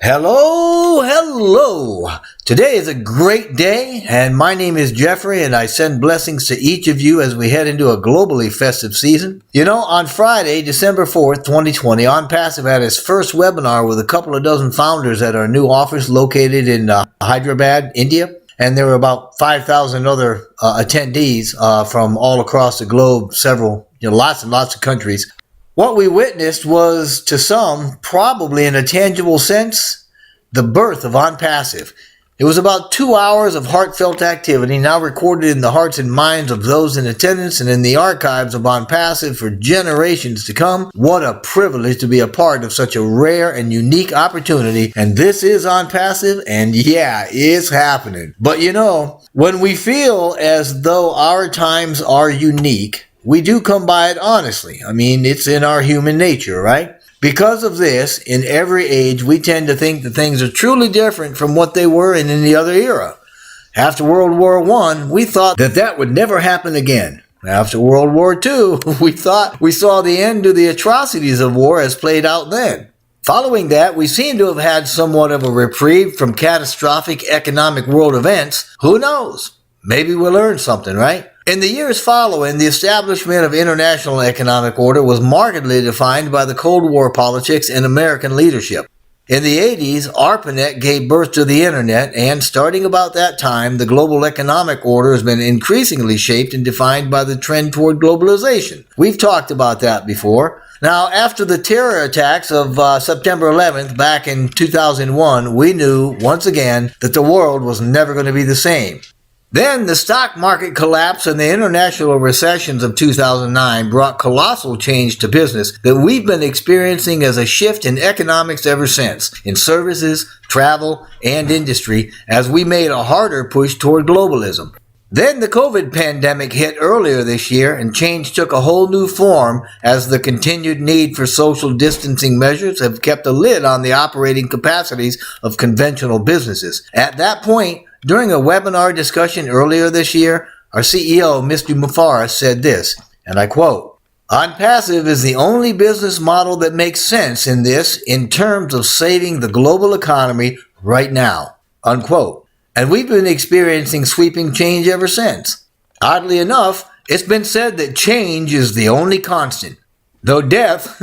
Hello. Today is a great day, and my name is Jeffrey, and I send blessings to each of you as we head into a globally festive season. You know, on Friday, December 4th, 2020, OnPassive had its first webinar with a couple of dozen founders at our new office located in Hyderabad, India. And there were about 5,000 other attendees from all across the globe, lots and lots of countries. What we witnessed was, to some, probably in a tangible sense, the birth of OnPassive. It was about 2 hours of heartfelt activity, now recorded in the hearts and minds of those in attendance and in the archives of OnPassive for generations to come. What a privilege to be a part of such a rare and unique opportunity. And this is OnPassive, and yeah, it's happening. But you know, when we feel as though our times are unique, we do come by it honestly. I mean, it's in our human nature, right? Because of this, in every age, we tend to think that things are truly different from what they were in any other era. After World War I, we thought that would never happen again. After World War II, we thought we saw the end to the atrocities of war as played out then. Following that, we seem to have had somewhat of a reprieve from catastrophic economic world events. Who knows? Maybe we'll learn something, right? In the years following, the establishment of international economic order was markedly defined by the Cold War politics and American leadership. In the 80s, ARPANET gave birth to the Internet, and starting about that time, the global economic order has been increasingly shaped and defined by the trend toward globalization. We've talked about that before. Now, after the terror attacks of September 11th back in 2001, we knew, once again, that the world was never going to be the same. Then the stock market collapse and the international recessions of 2009 brought colossal change to business that we've been experiencing as a shift in economics ever since, in services, travel, and industry, as we made a harder push toward globalism. Then the COVID pandemic hit earlier this year, and change took a whole new form as the continued need for social distancing measures have kept a lid on the operating capacities of conventional businesses. At that point, during a webinar discussion earlier this year, our CEO, Mr. Mufareh, said this, and I quote, "OnPassive is the only business model that makes sense in terms of saving the global economy right now," unquote. And we've been experiencing sweeping change ever since. Oddly enough, it's been said that change is the only constant, though death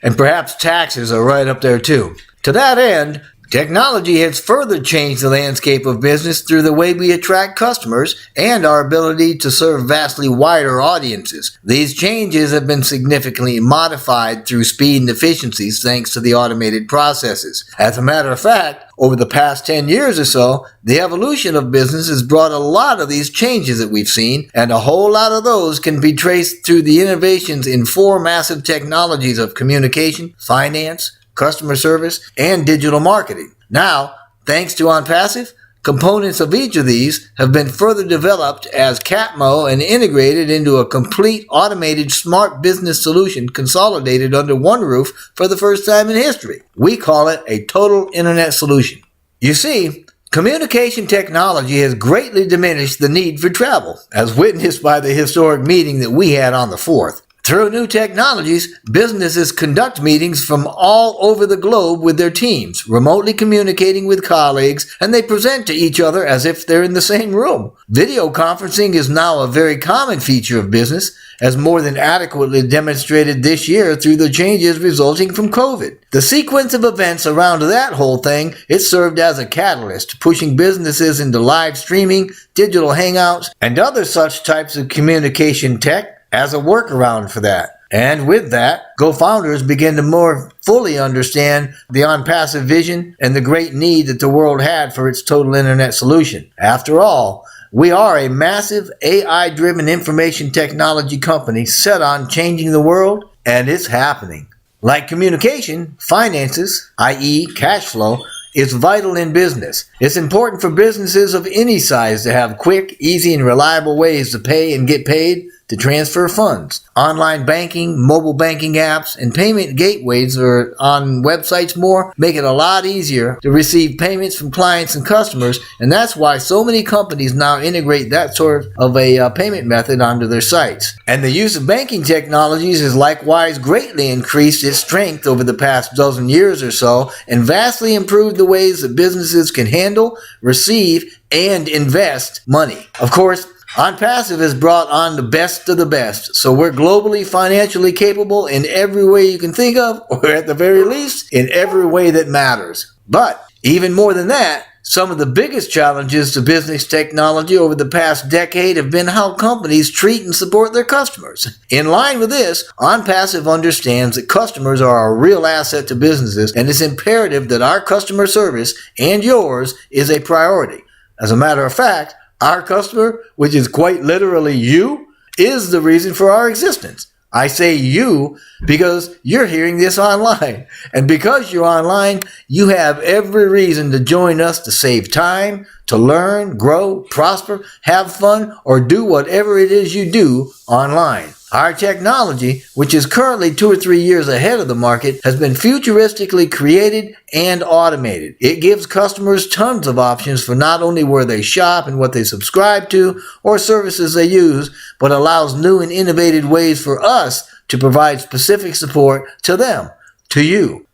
and perhaps taxes are right up there too. To that end, technology has further changed the landscape of business through the way we attract customers and our ability to serve vastly wider audiences. These changes have been significantly modified through speed and efficiencies thanks to the automated processes. As a matter of fact, over the past 10 years or so, the evolution of business has brought a lot of these changes that we've seen, and a whole lot of those can be traced through the innovations in four massive technologies of communication, finance, customer service, and digital marketing. Now, thanks to OnPassive, components of each of these have been further developed as CAPMO and integrated into a complete automated smart business solution consolidated under one roof for the first time in history. We call it a total internet solution. You see, communication technology has greatly diminished the need for travel, as witnessed by the historic meeting that we had on the 4th. Through new technologies, businesses conduct meetings from all over the globe with their teams, remotely communicating with colleagues, and they present to each other as if they're in the same room. Video conferencing is now a very common feature of business, as more than adequately demonstrated this year through the changes resulting from COVID. The sequence of events around that whole thing, it served as a catalyst, pushing businesses into live streaming, digital hangouts, and other such types of communication tech as a workaround for that. And with that, gofounders begin to more fully understand the OnPassive vision and the great need that the world had for its total internet solution. After all, we are a massive AI-driven information technology company set on changing the world, and it's happening. Like communication, finances, i.e. cash flow, is vital in business. It's important for businesses of any size to have quick, easy, and reliable ways to pay and get paid, to transfer funds. Online banking, mobile banking apps, and payment gateways are on websites more make it a lot easier to receive payments from clients and customers, and that's why so many companies now integrate that sort of a payment method onto their sites. And the use of banking technologies has likewise greatly increased its strength over the past dozen years or so, and vastly improved the ways that businesses can handle, receive, and invest money. Of course, OnPassive has brought on the best of the best, so we're globally financially capable in every way you can think of, or at the very least, in every way that matters. But even more than that, some of the biggest challenges to business technology over the past decade have been how companies treat and support their customers. In line with this, OnPassive understands that customers are a real asset to businesses, and it's imperative that our customer service, and yours, is a priority. As a matter of fact, our customer, which is quite literally you, is the reason for our existence. I say you because you're hearing this online. And because you're online, you have every reason to join us to save time, to learn, grow, prosper, have fun, or do whatever it is you do online. Our technology, which is currently 2 or 3 years ahead of the market, has been futuristically created and automated. It gives customers tons of options for not only where they shop and what they subscribe to or services they use, but allows new and innovative ways for us to provide specific support to them, to you.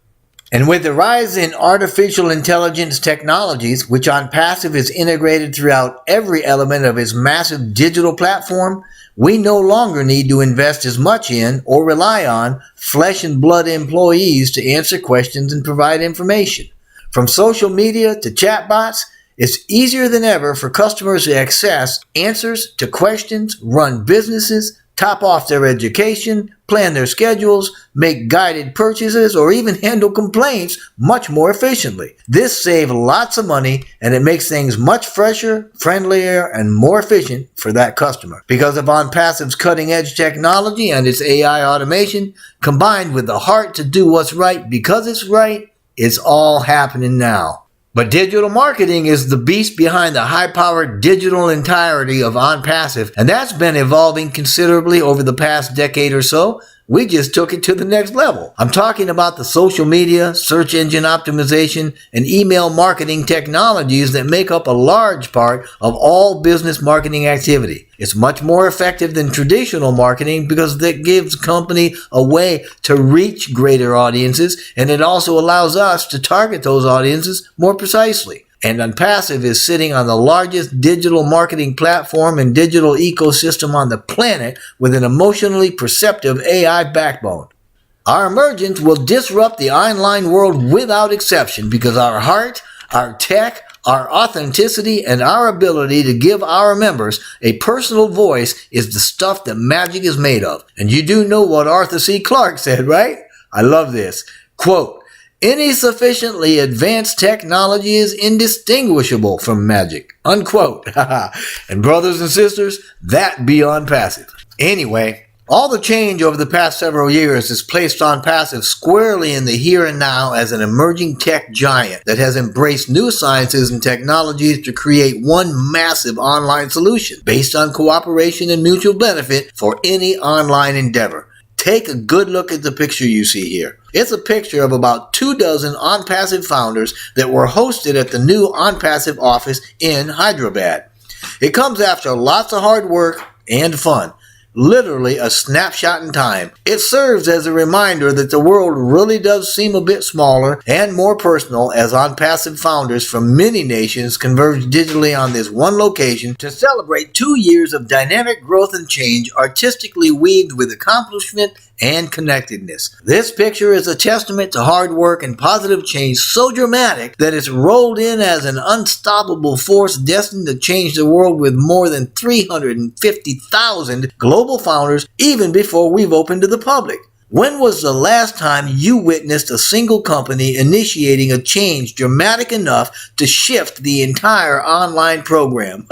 And with the rise in artificial intelligence technologies, which OnPassive is integrated throughout every element of its massive digital platform, we no longer need to invest as much in or rely on flesh and blood employees to answer questions and provide information. From social media to chatbots, it's easier than ever for customers to access answers to questions, run businesses, top off their education, plan their schedules, make guided purchases, or even handle complaints much more efficiently. This saves lots of money, and it makes things much fresher, friendlier, and more efficient for that customer. Because of OnPassive's cutting-edge technology and its AI automation, combined with the heart to do what's right because it's right, it's all happening now. But digital marketing is the beast behind the high-powered digital entirety of OnPassive, and that's been evolving considerably over the past decade or so. We just took it to the next level. I'm talking about the social media, search engine optimization, and email marketing technologies that make up a large part of all business marketing activity. It's much more effective than traditional marketing because that gives a company a way to reach greater audiences, and it also allows us to target those audiences more precisely. And OnPassive is sitting on the largest digital marketing platform and digital ecosystem on the planet with an emotionally perceptive AI backbone. Our emergence will disrupt the online world without exception because our heart, our tech, our authenticity, and our ability to give our members a personal voice is the stuff that magic is made of. And you do know what Arthur C. Clarke said, right? I love this. Quote, "Any sufficiently advanced technology is indistinguishable from magic," unquote. And brothers and sisters, that be OnPassive. Anyway, all the change over the past several years has placed OnPassive squarely in the here and now as an emerging tech giant that has embraced new sciences and technologies to create one massive online solution based on cooperation and mutual benefit for any online endeavor. Take a good look at the picture you see here. It's a picture of about 24 OnPassive founders that were hosted at the new OnPassive office in Hyderabad. It comes after lots of hard work and fun. Literally a snapshot in time. It serves as a reminder that the world really does seem a bit smaller and more personal as OnPassive founders from many nations converge digitally on this one location to celebrate 2 years of dynamic growth and change artistically weaved with accomplishment and connectedness. This picture is a testament to hard work and positive change so dramatic that it's rolled in as an unstoppable force destined to change the world with more than 350,000 global founders even before we've opened to the public. When was the last time you witnessed a single company initiating a change dramatic enough to shift the entire online program?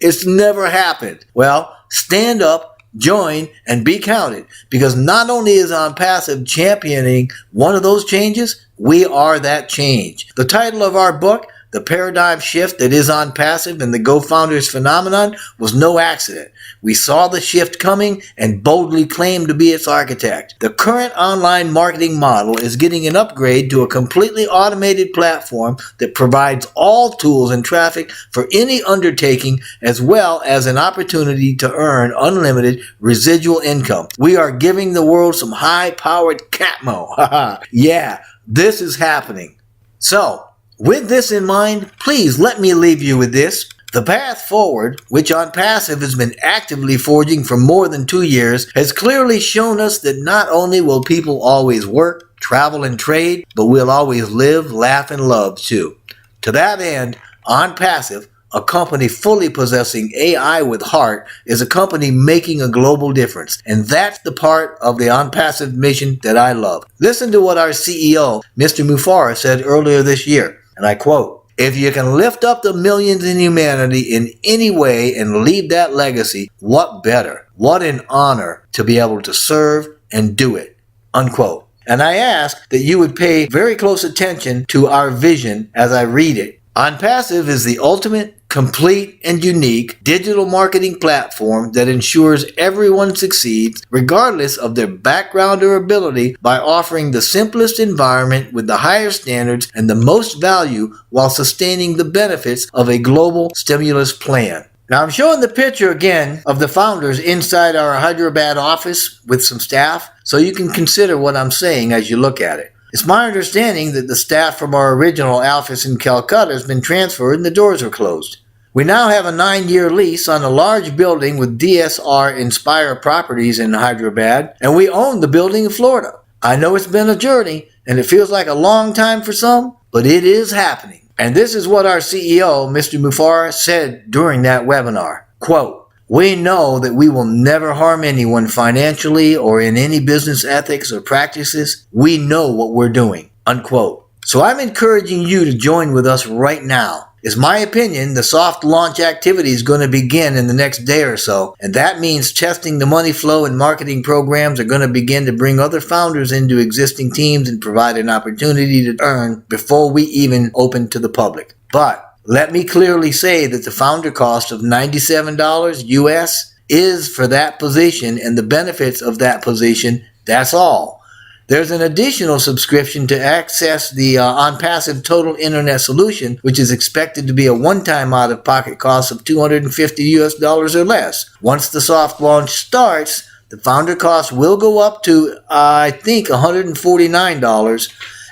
It's never happened. Well, stand up, join, and be counted, because not only is OnPassive championing one of those changes, we are that change. The title of our book, The paradigm shift that is OnPassive and the GoFounders phenomenon was no accident. We saw the shift coming and boldly claimed to be its architect. The current online marketing model is getting an upgrade to a completely automated platform that provides all tools and traffic for any undertaking, as well as an opportunity to earn unlimited residual income. We are giving the world some high-powered catmo. Yeah, this is happening. So, with this in mind, please let me leave you with this. The path forward, which OnPassive has been actively forging for more than 2 years, has clearly shown us that not only will people always work, travel, and trade, but we'll always live, laugh, and love too. To that end, OnPassive, a company fully possessing AI with heart, is a company making a global difference. And that's the part of the OnPassive mission that I love. Listen to what our CEO, Mr. Mufareh, said earlier this year, and I quote, "If you can lift up the millions in humanity in any way and leave that legacy, what better? What an honor to be able to serve and do it." Unquote. And I ask that you would pay very close attention to our vision as I read it. OnPassive is the ultimate, complete, and unique digital marketing platform that ensures everyone succeeds regardless of their background or ability by offering the simplest environment with the highest standards and the most value while sustaining the benefits of a global stimulus plan. Now I'm showing the picture again of the founders inside our Hyderabad office with some staff, so you can consider what I'm saying as you look at it. It's my understanding that the staff from our original office in Calcutta has been transferred and the doors are closed. We now have a 9-year lease on a large building with DSR Inspire Properties in Hyderabad, and we own the building in Florida. I know it's been a journey, and it feels like a long time for some, but it is happening. And this is what our CEO, Mr. Mufareh, said during that webinar. Quote, "We know that we will never harm anyone financially or in any business ethics or practices. We know what we're doing." Unquote. So I'm encouraging you to join with us right now. It's my opinion the soft launch activity is going to begin in the next day or so, and that means testing the money flow and marketing programs are going to begin to bring other founders into existing teams and provide an opportunity to earn before we even open to the public. But let me clearly say that the founder cost of $97 US is for that position and the benefits of that position, that's all. There's an additional subscription to access the OnPassive Total Internet Solution, which is expected to be a one-time out-of-pocket cost of $250 US or less. Once the soft launch starts, the founder cost will go up to, I think, $149.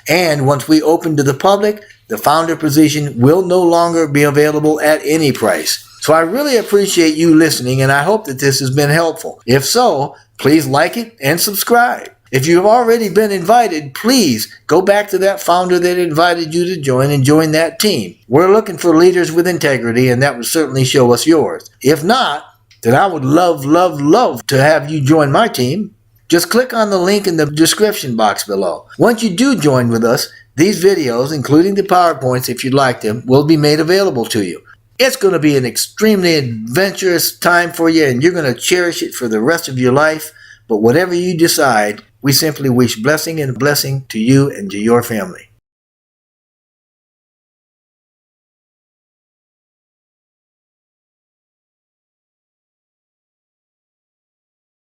And once we open to the public, the founder position will no longer be available at any price. So I really appreciate you listening, and I hope that this has been helpful. If so, please like it and subscribe. If you've already been invited, please go back to that founder that invited you to join and join that team. We're looking for leaders with integrity, and that would certainly show us yours. If not, then I would love to have you join my team. Just click on the link in the description box below. Once you do join with us, these videos, including the PowerPoints if you'd like them, will be made available to you. It's going to be an extremely adventurous time for you, and you're going to cherish it for the rest of your life. But whatever you decide, we simply wish blessing to you and to your family.